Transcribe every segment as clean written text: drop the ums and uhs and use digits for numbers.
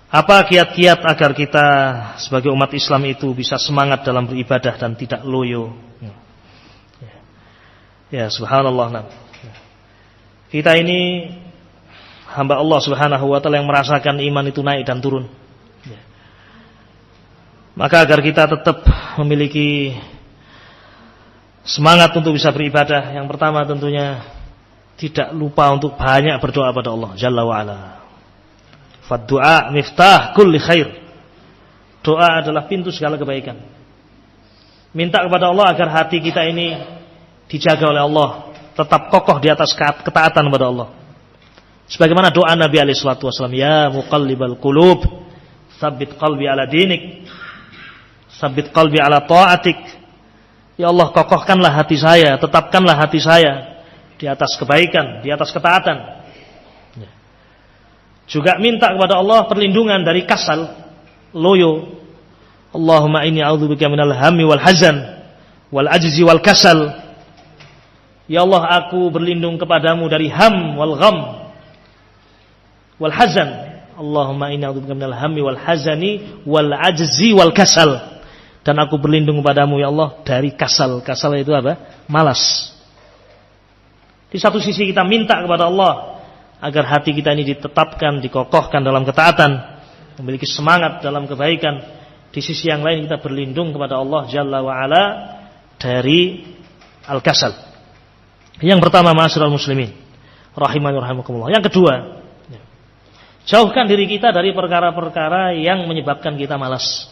Apa kiat-kiat agar kita sebagai umat Islam itu bisa semangat dalam beribadah dan tidak loyo? Ya, subhanallah. Kita ini hamba Allah Subhanahu wa taala yang merasakan iman itu naik dan turun. Maka agar kita tetap memiliki semangat untuk bisa beribadah, yang pertama tentunya tidak lupa untuk banyak berdoa pada Allah Jalla wa Ala. Fad-du'a miftah kulli khair. Doa adalah pintu segala kebaikan. Minta kepada Allah agar hati kita ini dijaga oleh Allah, tetap kokoh di atas ketaatan kepada Allah. Sebagaimana doa Nabi alaihi salatu wasallam, ya muqallibal qulub, tsabbit qalbi ala dinik, tsabbit qalbi ala ta'atik. Ya Allah, kokohkanlah hati saya, tetapkanlah hati saya di atas kebaikan, di atas ketaatan. Juga minta kepada Allah perlindungan dari kasal, loyo. Allahumma inni a'udzubika minal hammi wal hazan wal ajzi wal kasal. Ya Allah, aku berlindung kepadamu dari ham wal gham wal hazan. Allahumma inni a'udzubika minal hammi wal hazani wal ajzi wal kasal. Dan aku berlindung kepadamu ya Allah dari kasal. Kasal itu apa? Malas. Di satu sisi kita minta kepada Allah agar hati kita ini ditetapkan, dikokohkan dalam ketaatan, memiliki semangat dalam kebaikan. Di sisi yang lain kita berlindung kepada Allah Jalla wa Ala dari al-kasal. Yang pertama, ma'asyiral muslimin rahimani rahimakumullah. Yang kedua, jauhkan diri kita dari perkara-perkara yang menyebabkan kita malas.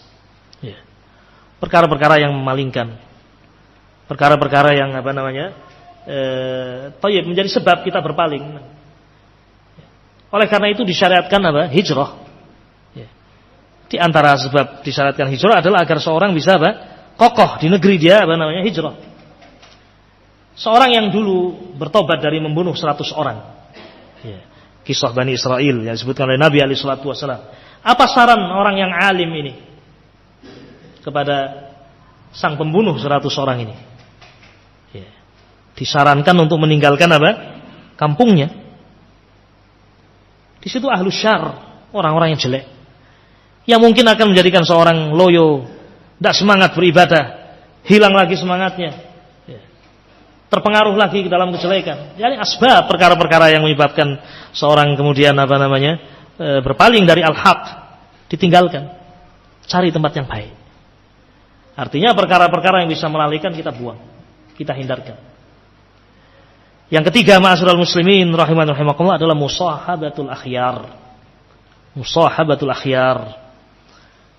Perkara-perkara yang memalingkan, perkara-perkara yang menjadi sebab kita berpaling. Oleh karena itu disyariatkan hijrah. Di antara sebab disyariatkan hijrah adalah agar seorang bisa kokoh di negeri dia hijrah. Seorang yang dulu bertobat dari membunuh 100 orang. Kisah Bani Israel yang disebutkan oleh Nabi alaihi salatu wasallam. Apa saran orang yang alim ini kepada sang pembunuh 100 orang ini? Disarankan untuk meninggalkan kampungnya. Di situ ahlu syar, orang-orang yang jelek, yang mungkin akan menjadikan seorang loyo, tidak semangat beribadah, hilang lagi semangatnya, terpengaruh lagi ke dalam kejelekan. Jadi asbab perkara-perkara yang menyebabkan seorang kemudian berpaling dari al-haq, ditinggalkan, cari tempat yang baik. Artinya perkara-perkara yang bisa melalaikan kita buang, kita hindarkan. Yang ketiga, ma'asyiral muslimin rahimani rahimakumullah, adalah musahabatul akhyar. Musahabatul akhyar.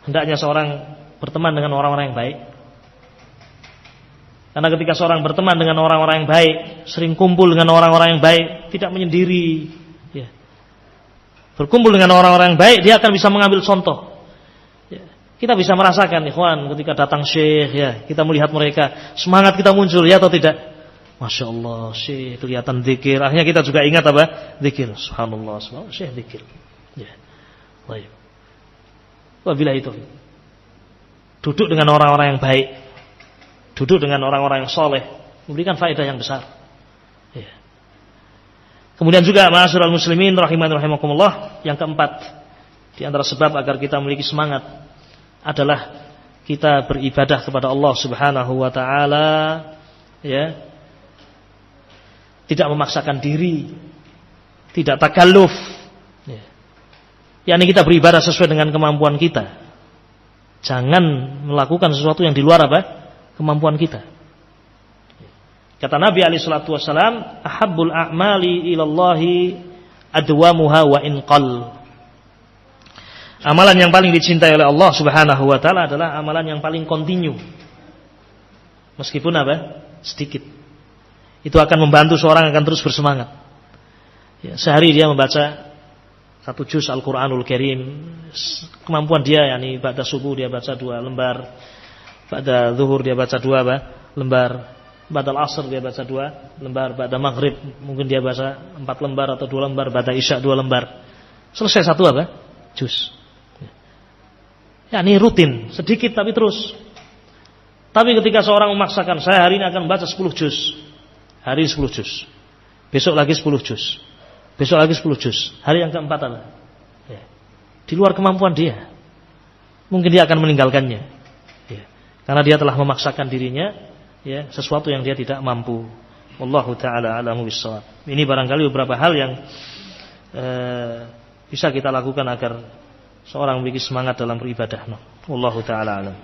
Hendaknya seorang berteman dengan orang-orang yang baik. Karena ketika seorang berteman dengan orang-orang yang baik, sering kumpul dengan orang-orang yang baik, tidak menyendiri, berkumpul dengan orang-orang yang baik, dia akan bisa mengambil contoh. Kita bisa merasakan, ikhwan, ketika datang syekh, kita melihat mereka, semangat kita muncul, ya atau tidak? Masya Allah, syekh kelihatan zikir. Akhirnya kita juga ingat zikir. Subhanallah, subhanallah, syekh zikir. Baik. Wabillahi taufiq. Duduk dengan orang-orang yang baik, duduk dengan orang-orang yang soleh, memberikan faedah yang besar. Kemudian juga ma'asyiral muslimin rahimani rahimakumullah, yang keempat di antara sebab agar kita memiliki semangat adalah kita beribadah kepada Allah Subhanahu wa taala, tidak memaksakan diri, tidak takalluf. yakni kita beribadah sesuai dengan kemampuan kita. Jangan melakukan sesuatu yang di luar kemampuan kita. Kata Nabi alaihi salatu wasalam, ahabbul a'mali ilallahi adwamuha wa inqal. Amalan yang paling dicintai oleh Allah Subhanahu wa taala adalah amalan yang paling kontinu. Meskipun sedikit. Itu akan membantu seorang akan terus bersemangat. Ya, sehari dia membaca 1 juz Al-Qur'anul Karim. Kemampuan dia yakni pada subuh dia baca 2 lembar, pada zuhur dia baca 2 lembar, pada asar dia baca 2 lembar, pada maghrib mungkin dia baca 4 lembar atau 2 lembar, pada isya 2 lembar. Selesai 1 juz. Ya, ini rutin, sedikit tapi terus. Tapi ketika seorang memaksakan, saya hari ini akan membaca 10 juz. Hari 10 juz. Besok lagi 10 juz. Besok lagi 10 juz. Hari yang keempat ya. di luar kemampuan dia. Mungkin dia akan meninggalkannya. Ya. Karena dia telah memaksakan dirinya ya sesuatu yang dia tidak mampu. Wallahu taala a'lamu bissawab. Ini barangkali beberapa hal yang bisa kita lakukan agar seorang memiliki semangat dalam beribadah. Wallahu taala a'lam.